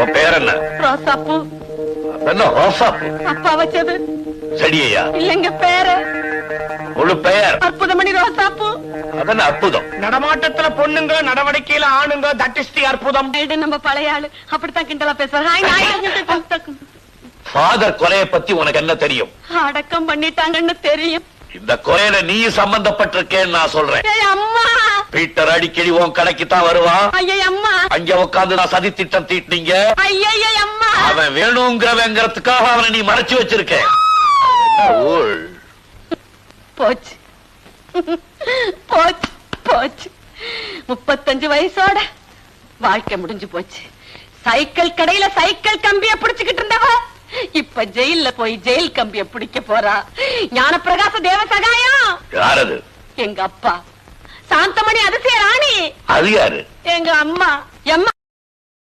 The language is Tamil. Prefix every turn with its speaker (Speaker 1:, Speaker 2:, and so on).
Speaker 1: உன் பேர் என்ன?
Speaker 2: ரோசாப்பூ.
Speaker 1: என்ன ரோசாப்பூ?
Speaker 2: அப்பா வச்சது.
Speaker 1: செடியா?
Speaker 2: இல்லங்க, பேரு.
Speaker 1: முழு பெயர்?
Speaker 2: அற்புதமணி ரோசாப்பூ.
Speaker 1: அதன அற்புதம்.
Speaker 3: நடமாட்டத்துல பொண்ணுங்க, நடவடிக்கையில ஆணுங்க, தட் இஸ் தி அற்புதம்.
Speaker 2: நம்ம பழைய ஆளு அப்படித்தான் கிண்டலா பேசுவாங்க.
Speaker 1: ஃபாதர் கொலையை பத்தி உனக்கு என்ன தெரியும்?
Speaker 2: அடக்கம் பண்ணிட்டாங்கன்னு தெரியும்.
Speaker 1: இந்த கொலையில நீ சம்பந்தப்பட்டிருக்கேன்னு நான் சொல்றேன்.
Speaker 2: அம்மா,
Speaker 1: பீட்டர் அடிக்கடி உன் கடைக்கு தான் வருவான்.
Speaker 2: அம்மா,
Speaker 1: அங்க உட்காந்து நான் சதி திட்டம் தீட்டினீங்க.
Speaker 2: அம்மா,
Speaker 1: அவன் வேணுங்கிறவங்கிறதுக்காக அவனை நீ மறைச்சு வச்சிருக்க.
Speaker 2: போச்சு போச்சு போச்சு. 35 வயசோட வாழ்க்கை முடிஞ்சு போச்சு. சைக்கிள் கடையில சைக்கிள் கம்பிய பிடிச்சுக்கிட்டு இருந்தவ இப்ப ஜெயில போய் ஜெயில் கம்பிய பிடிக்க போறா. ஞானப்பிரகாச தேவசகாயம்.
Speaker 1: யாரது?
Speaker 2: எங்க அப்பா. சாந்தமணி அதிசய ராணி.
Speaker 1: அது யாரு?
Speaker 2: எங்க அம்மா.